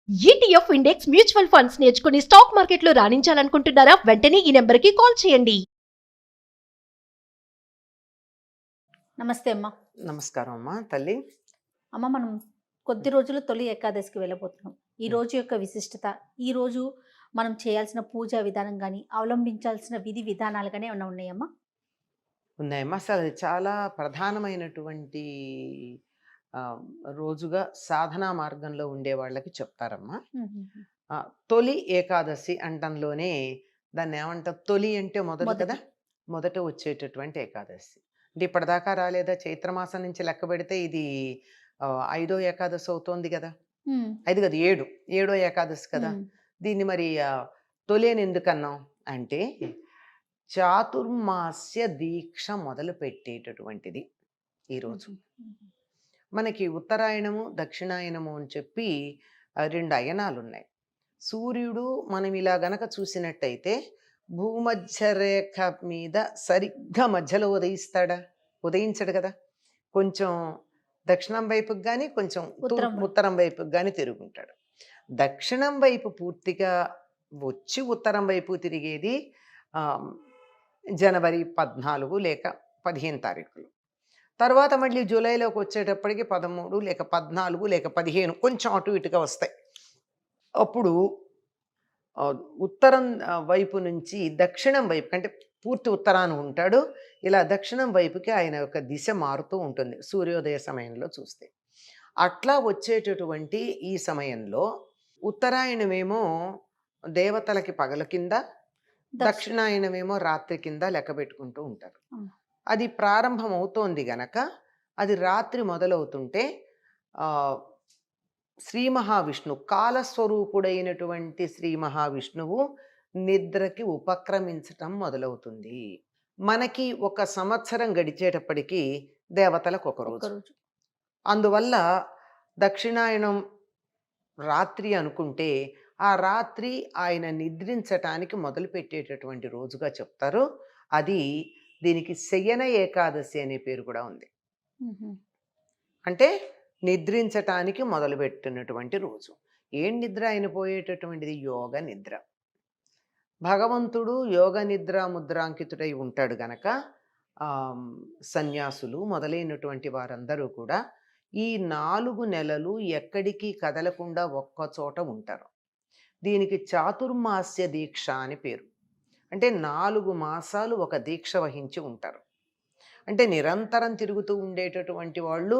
ETF index mutual funds నేర్చుకుని stock మార్కెట్లో రాణించాలనుకుంటున్నారా? వెంటనే ఈ నెంబర్కి కాల్ చేయండి. నమస్తే అమ్మ. నమస్కారం అమ్మా తల్లి. అమ్మ, మనం కొద్ది రోజులు తొలి ఏకాదశికి వెళ్ళబోతున్నాం. ఈ రోజు యొక్క విశిష్టత, ఈ రోజు మనం చేయాల్సిన పూజా విధానం కానీ, అవలంబించాల్సిన విధి విధానాలు కానీ ఏమైనా ఉన్నాయమ్మా? ఉన్నాయమ్మా. అసలు అది చాలా ప్రధానమైనటువంటి ఆ, రోజుగా సాధనా మార్గంలో ఉండే వాళ్ళకి చెప్తారమ్మా. తొలి ఏకాదశి అంటంలోనే దాన్ని ఏమంటారు? తొలి అంటే మొదలు మొదటి. కదా, మొదట వచ్చేటటువంటి ఏకాదశి. అంటే ఇప్పటిదాకా రాలేదా? చైత్రమాసం నుంచి లెక్క పెడితే ఇది ఆ, 5వ ఏకాదశి అవుతోంది కదా. ఉమ్, 5 కదా, 7వ ఏకాదశి కదా. ఉమ్, దీన్ని మరి తొలి అని ఎందుకన్నాం అంటే చాతుర్మాస్య దీక్ష మొదలు పెట్టేటటువంటిది ఈరోజు. మనకి ఉత్తరాయణము దక్షిణాయనము అని చెప్పి 2 అయనాలు ఉన్నాయి. సూర్యుడు మనం ఇలా గనక చూసినట్టయితే భూమధ్య రేఖ మీద సరిగ్గా మధ్యలో ఉదయిస్తాడా? ఉదయించడు కదా. కొంచెం దక్షిణం వైపుకి కానీ కొంచెం ఉత్తరం వైపుకి కానీ తిరుగుంటాడు. దక్షిణం వైపు పూర్తిగా వచ్చి ఉత్తరం వైపు తిరిగేది జనవరి 14 లేక 15 తారీఖులు. తర్వాత మళ్ళీ జూలైలోకి వచ్చేటప్పటికి 13 లేక 14 లేక 15 కొంచెం అటు ఇటుగా వస్తాయి. అప్పుడు ఉత్తరం వైపు నుంచి దక్షిణం వైపు, అంటే పూర్తి ఉత్తరాన ఉంటాడు. ఇలా దక్షిణం వైపుకి ఆయన యొక్క దిశ మారుతూ ఉంటుంది సూర్యోదయ సమయంలో చూస్తే. అట్లా వచ్చేటటువంటి ఈ సమయంలో ఉత్తరాయణమేమో దేవతలకి పగల కింద, దక్షిణాయనమేమో రాత్రి కింద లెక్క పెట్టుకుంటూ ఉంటారు. అది ప్రారంభం అవుతోంది గనక అది రాత్రి మొదలవుతుంటే శ్రీ మహావిష్ణు కాలస్వరూపుడైనటువంటి శ్రీ మహావిష్ణువు నిద్రకి ఉపక్రమించటం మొదలవుతుంది. మనకి 1 సంవత్సరం గడిచేటప్పటికి దేవతలకు ఒక రోజు. అందువల్ల దక్షిణాయనం రాత్రి అనుకుంటే ఆ రాత్రి ఆయన నిద్రించటానికి మొదలు పెట్టేటటువంటి రోజుగా చెప్తారు. అది దీనికి శయన ఏకాదశి అనే పేరు కూడా ఉంది. అంటే నిద్రించటానికి మొదలుపెట్టినటువంటి రోజు. ఏం నిద్ర? ఆయన పోయేటటువంటిది యోగ నిద్ర. భగవంతుడు యోగ నిద్ర ముద్రాంకితుడై ఉంటాడు గనక సన్యాసులు మొదలైనటువంటి వారందరూ కూడా ఈ 4 నెలలు ఎక్కడికి కదలకుండా ఒక్కచోట ఉంటారు. దీనికి చాతుర్మాస్య దీక్ష అని పేరు. అంటే 4 మాసాలు ఒక దీక్ష వహించి ఉంటారు. అంటే నిరంతరం తిరుగుతూ ఉండేటటువంటి వాళ్ళు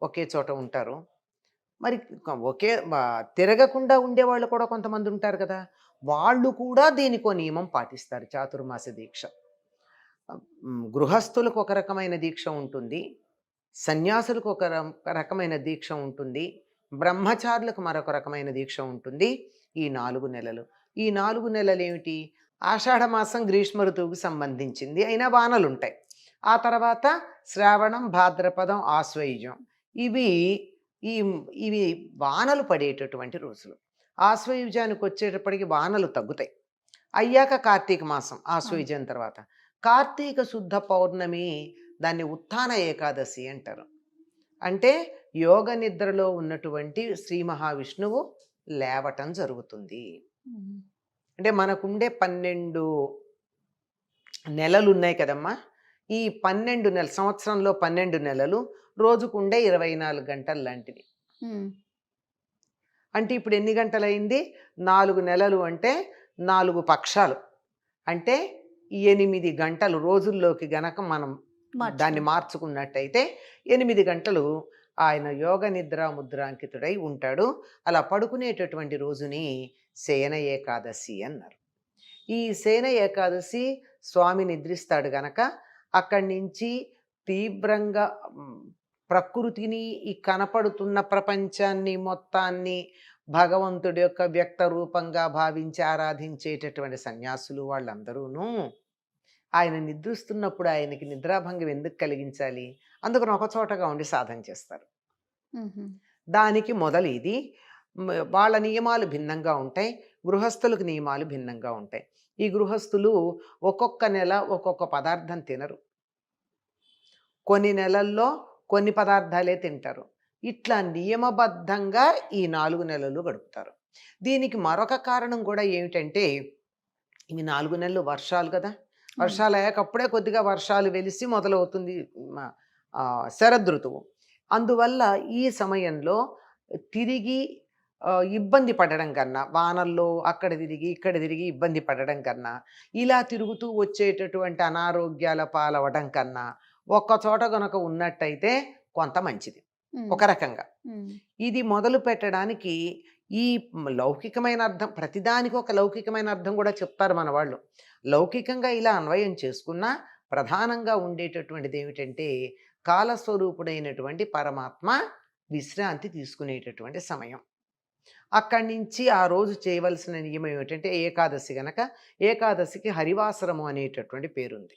ఒకే చోట ఉంటారు. మరి తిరగకుండా ఉండేవాళ్ళు కూడా కొంతమంది ఉంటారు కదా, వాళ్ళు కూడా దీనికో నియమం పాటిస్తారు. చాతుర్మాస దీక్ష గృహస్థులకు ఒక రకమైన దీక్ష ఉంటుంది, సన్యాసులకు ఒక రకమైన దీక్ష ఉంటుంది, బ్రహ్మచారులకు మరొక రకమైన దీక్ష ఉంటుంది. ఈ 4 నెలలు, ఈ 4 నెలలు ఏమిటి? ఆషాఢమాసం గ్రీష్మ ఋతువుకు సంబంధించింది, అయినా వానలు ఉంటాయి. ఆ తర్వాత శ్రావణం, భాద్రపదం, ఆశ్వయుజం, ఇవి వానలు పడేటటువంటి రోజులు. ఆశ్వయుజానికి వచ్చేటప్పటికి వానలు తగ్గుతాయి. అయ్యాక కార్తీక మాసం, ఆశ్వయుజం తర్వాత కార్తీక శుద్ధ పౌర్ణమి, దాన్ని ఉత్థాన ఏకాదశి అంటారు. అంటే యోగ నిద్రలో ఉన్నటువంటి శ్రీ మహావిష్ణువు లేవటం జరుగుతుంది. అంటే మనకుండే 12 నెలలు ఉన్నాయి కదమ్మా. ఈ 12 నెలలు, సంవత్సరంలో 12 నెలలు, రోజుకుండే 24 గంటలు లాంటివి. అంటే ఇప్పుడు ఎన్ని గంటలైంది? 4 నెలలు అంటే 4 పక్షాలు, అంటే 8 గంటలు రోజుల్లోకి గనక మనం దాన్ని మార్చుకున్నట్టయితే 8 గంటలు ఆయన యోగ నిద్ర ముద్రాంకితుడై ఉంటాడు. అలా పడుకునేటటువంటి రోజుని శయన ఏకాదశి అన్నారు. ఈ శయన ఏకాదశి స్వామి నిద్రిస్తాడు గనక అక్కడి నుంచి తీవ్రంగా ప్రకృతిని, ఈ కనపడుతున్న ప్రపంచాన్ని మొత్తాన్ని భగవంతుడి యొక్క వ్యక్త రూపంగా భావించి ఆరాధించేటటువంటి సన్యాసులు వాళ్ళందరూనూ ఆయన నిద్రిస్తున్నప్పుడు ఆయనకి నిద్రాభంగం ఎందుకు కలిగించాలి? అందుకని ఒక చోటగా ఉండి సాధన చేస్తారు. దానికి మొదలు ఇది. వాళ్ళ నియమాలు భిన్నంగా ఉంటాయి, గృహస్థులకు నియమాలు భిన్నంగా ఉంటాయి. ఈ గృహస్థులు ఒక్కొక్క నెల ఒక్కొక్క పదార్థం తినరు, కొన్ని నెలల్లో కొన్ని పదార్థాలే తింటారు. ఇట్లా నియమబద్ధంగా ఈ 4 నెలలు గడుపుతారు. దీనికి మరొక కారణం కూడా ఏమిటంటే, ఇవి 4 నెలలు వర్షాలు కదా! వర్షాలు అయ్యాక అప్పుడే కొద్దిగా వర్షాలు వెలిసి మొదలవుతుంది శరదృతువు. అందువల్ల ఈ సమయంలో తిరిగి ఇబ్బంది పడడం కన్నా, వానల్లో అక్కడ తిరిగి ఇక్కడ తిరిగి ఇబ్బంది పడడం కన్నా, ఇలా తిరుగుతూ వచ్చేటటువంటి అనారోగ్యాల పాలవడం కన్నా ఒక్క చోట గనక ఉన్నట్టయితే కొంత మంచిది ఒక రకంగా. ఇది మొదలు పెట్టడానికి ఈ లౌకికమైన అర్థం, ప్రతిదానికి ఒక లౌకికమైన అర్థం కూడా చెప్తారు మన వాళ్ళు. లౌకికంగా ఇలా అన్వయం చేసుకున్నా ప్రధానంగా ఉండేటటువంటిది ఏమిటంటే, కాలస్వరూపుడైనటువంటి పరమాత్మ విశ్రాంతి తీసుకునేటటువంటి సమయం. అక్కడి నుంచి ఆ రోజు చేయవలసిన నియమం ఏమిటంటే, ఏకాదశి గనక ఏకాదశికి హరివాసరము అనేటటువంటి పేరుంది.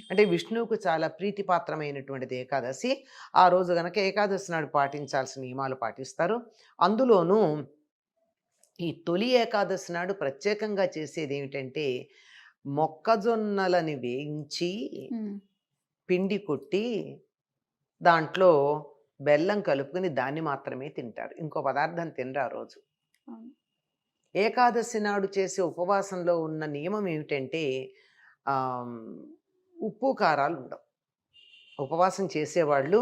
అంటే విష్ణువుకు చాలా ప్రీతిపాత్రమైనటువంటిది ఏకాదశి. ఆ రోజు గనక ఏకాదశి నాడు పాటించాల్సిన నియమాలు పాటిస్తారు. అందులోనూ ఈ తొలి ఏకాదశి నాడు ప్రత్యేకంగా చేసేది ఏమిటంటే, మొక్కజొన్నలని వేయించి పిండి కొట్టి దాంట్లో బెల్లం కలుపుకొని దాన్ని మాత్రమే తింటారు. ఇంకో పదార్థం తినరు ఆ రోజు. ఏకాదశి నాడు చేసే ఉపవాసంలో ఉన్న నియమం ఏమిటంటే, ఉప్పు కారాలు ఉండవు. ఉపవాసం చేసేవాళ్ళు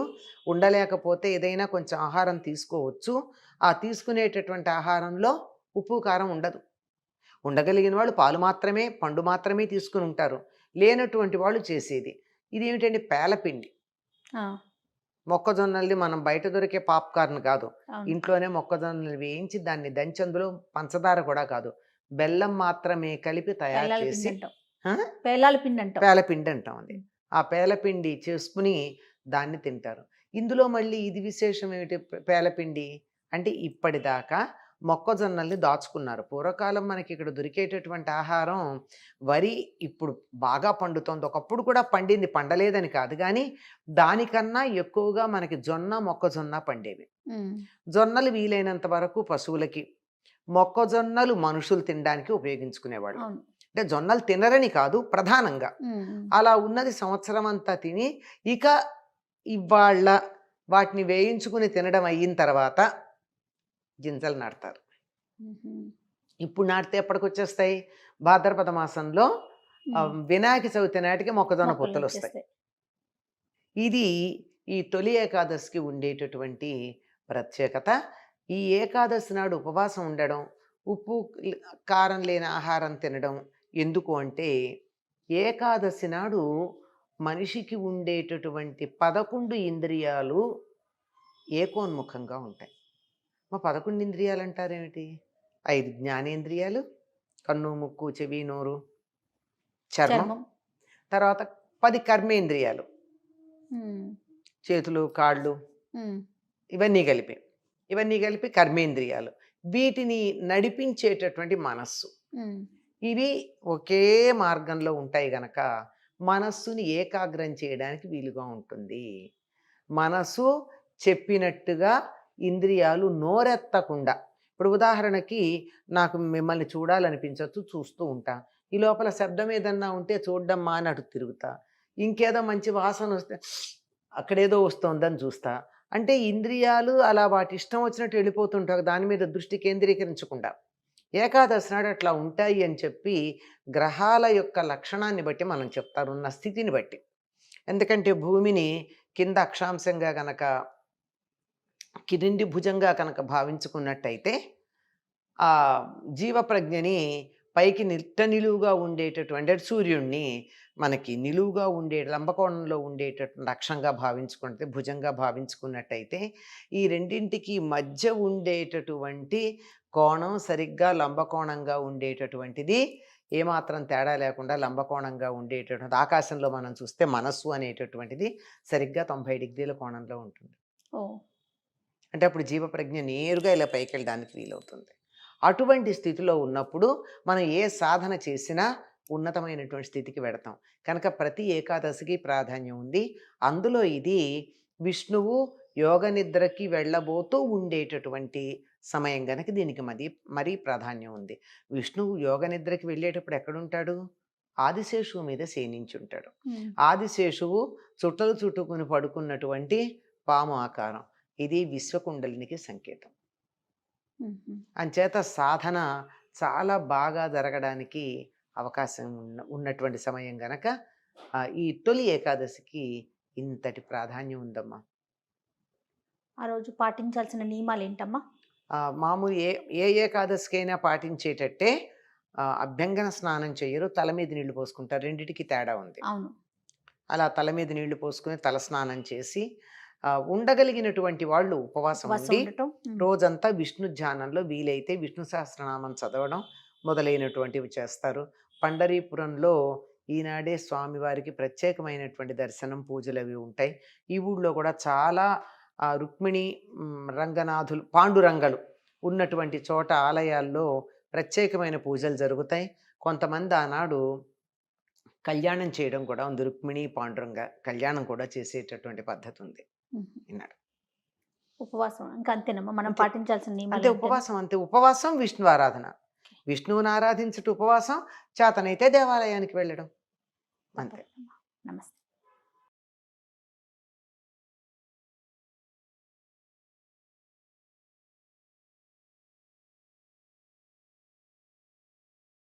ఉండలేకపోతే ఏదైనా కొంచెం ఆహారం తీసుకోవచ్చు. ఆ తీసుకునేటటువంటి ఆహారంలో ఉప్పు కారం ఉండదు. ఉండగలిగిన వాళ్ళు పాలు మాత్రమే, పండు మాత్రమే తీసుకుని ఉంటారు. లేనటువంటి వాళ్ళు చేసేది ఇది ఏమిటంటే, పేలపిండి. మొక్కజొన్నల్ని మనం బయట దొరికే పాప్కార్న్ కాదు, ఇంట్లోనే మొక్కజొన్నలు వేయించి దాన్ని దంచి, అందులో పంచదార కూడా కాదు, బెల్లం మాత్రమే కలిపి తయారు చేసి పేలపిండి అంటాం. అది ఆ పేలపిండి చేసుకుని దాన్ని తింటారు. ఇందులో మళ్ళీ ఇది విశేషం ఏమిటి, పేలపిండి అంటే ఇప్పటిదాకా మొక్కజొన్నల్ని దాచుకున్నారు. పూర్వకాలం మనకి ఇక్కడ దొరికేటటువంటి ఆహారం వరి ఇప్పుడు బాగా పండుతోంది. ఒకప్పుడు కూడా పండింది, పండలేదని కాదు, కానీ దానికన్నా ఎక్కువగా మనకి జొన్న, మొక్కజొన్న పండేవి. జొన్నలు వీలైనంత వరకు పశువులకి, మొక్కజొన్నలు మనుషులు తినడానికి ఉపయోగించుకునేవాళ్ళు. అంటే జొన్నలు తినరని కాదు, ప్రధానంగా అలా ఉన్నది సంవత్సరం అంతా తిని, ఇక ఇవాళ వాటిని వేయించుకుని తినడం అయిన తర్వాత గింజలు నాటుతారు. ఇప్పుడు నాటితే ఎప్పటికి వచ్చేస్తాయి, భాద్రపద మాసంలో వినాయక చవితి నాటికి మొక్కజొన్న పొత్తులు వస్తాయి. ఇది ఈ తొలి ఏకాదశికి ఉండేటటువంటి ప్రత్యేకత. ఈ ఏకాదశి నాడు ఉపవాసం ఉండడం, ఉప్పు కారం లేని ఆహారం తినడం ఎందుకు అంటే, ఏకాదశి నాడు మనిషికి ఉండేటటువంటి 11 ఇంద్రియాలు ఏకోన్ముఖంగా ఉంటాయి. మా 11 ఇంద్రియాలు అంటారేమిటి? 5 జ్ఞానేంద్రియాలు, కన్ను, ముక్కు, చెవి, నోరు, చర్మం. తర్వాత 10 కర్మేంద్రియాలు, చేతులు, కాళ్ళు, ఇవన్నీ కలిపి కర్మేంద్రియాలు. వీటిని నడిపించేటటువంటి మనస్సు. ఇవి ఒకే మార్గంలో ఉంటాయి గనక మనస్సుని ఏకాగ్రం చేయడానికి వీలుగా ఉంటుంది. మనసు చెప్పినట్టుగా ఇంద్రియాలు నోరెత్తకుండా, ఇప్పుడు ఉదాహరణకి నాకు మిమ్మల్ని చూడాలనిపించవచ్చు, చూస్తూ ఉంటా. ఈ లోపల శబ్దం ఏదన్నా ఉంటే చూడడం మానట్టు తిరుగుతా. ఇంకేదో మంచి వాసన వస్తే అక్కడేదో వస్తుందని చూస్తా. అంటే ఇంద్రియాలు అలా వాటి ఇష్టం వచ్చినట్టు వెళ్ళిపోతుంటాయి, దాని మీద దృష్టి కేంద్రీకరించకుండా. ఏకాదశి నాడు అట్లా ఉంటాయి అని చెప్పి గ్రహాల యొక్క లక్షణాన్ని బట్టి మనం చెప్తారు, ఉన్న స్థితిని బట్టి. ఎందుకంటే భూమిని కింద అక్షాంశంగా కనుక, కిరింది భుజంగా కనుక భావించుకున్నట్టయితే, ఆ జీవప్రజ్ఞని పైకి నిలువుగా ఉండేటటువంటి సూర్యుడిని మనకి నిలువుగా ఉండే లంబకోణంలో ఉండేటటువంటి అక్షంగా భావించుకుంటే, భుజంగా భావించుకున్నట్టయితే, ఈ రెండింటికి మధ్య ఉండేటటువంటి కోణం సరిగ్గా లంబకోణంగా ఉండేటటువంటిది, ఏమాత్రం తేడా లేకుండా లంబకోణంగా ఉండేటటువంటి ఆకాశంలో మనం చూస్తే మనస్సు అనేటటువంటిది సరిగ్గా 90 డిగ్రీల కోణంలో ఉంటుంది. అంటే అప్పుడు జీవప్రజ్ఞ నేరుగా ఇలా పైకి వెళ్ళడానికి వీలవుతుంది. అటువంటి స్థితిలో ఉన్నప్పుడు మనం ఏ సాధన చేసినా ఉన్నతమైనటువంటి స్థితికి వెడతాం. కనుక ప్రతి ఏకాదశికి ప్రాధాన్యం ఉంది. అందులో ఇది విష్ణువు యోగ నిద్రకి వెళ్ళబోతూ ఉండేటటువంటి సమయం గనక దీనికి మరీ ప్రాధాన్యం ఉంది. విష్ణువు యోగ నిద్రకి వెళ్ళేటప్పుడు ఎక్కడుంటాడు? ఆదిశేషువు మీద శయనించి ఉంటాడు. ఆదిశేషువు చుట్టలు చుట్టుకుని పడుకున్నటువంటి పాము ఆకారం. ఇది విశ్వకుండలినికి సంకేతం. అంచేత సాధన చాలా బాగా జరగడానికి అవకాశం ఉన్నటువంటి సమయం గనక ఈ తొలి ఏకాదశికి ఇంతటి ప్రాధాన్యం ఉందమ్మా. ఆ రోజు పాటించాల్సిన నియమాలు ఏంటమ్మా? మామూలు ఏ ఏకాదశికైనా పాటించేటట్టే అభ్యంగన స్నానం చేయరు, తల మీద నీళ్లు పోసుకుంటారు. రెండిటికి తేడా ఉంది. అవును. అలా తల మీద నీళ్లు పోసుకుని తల స్నానం చేసి ఉండగలిగినటువంటి వాళ్ళు ఉపవాసం ఉపవాసం ఉండి ఉండటం. రోజంతా విష్ణు ధ్యానంలో వీలైతే విష్ణు సహస్రనామం చదవడం మొదలైనటువంటివి చేస్తారు. పండరీపురంలో ఈనాడే స్వామివారికి ప్రత్యేకమైనటువంటి దర్శనం, పూజలు అవి ఉంటాయి. ఈ ఊళ్ళో కూడా చాలా రుక్మిణి రంగనాథులు, పాండురంగలు ఉన్నటువంటి చోట ఆలయాల్లో ప్రత్యేకమైన పూజలు జరుగుతాయి. కొంతమంది ఆనాడు కళ్యాణం చేయడం కూడా ఉంది. రుక్మిణి పాండురంగ కళ్యాణం కూడా చేసేటటువంటి పద్ధతి ఉంది. విన్నాడు. ఉపవాసం ఇంకా అంతేనమ్మా మనం అంతే. పాటించాల్సిన నియమాలు అంతే, ఏంటంటే? ఉపవాసం అంతే. ఉపవాసం విష్ణు ఆరాధన, విష్ణువుని ఆరాధించుట ఉపవాసం, చేతనైతే దేవాలయానికి వెళ్ళడం అంతే. నమస్తే.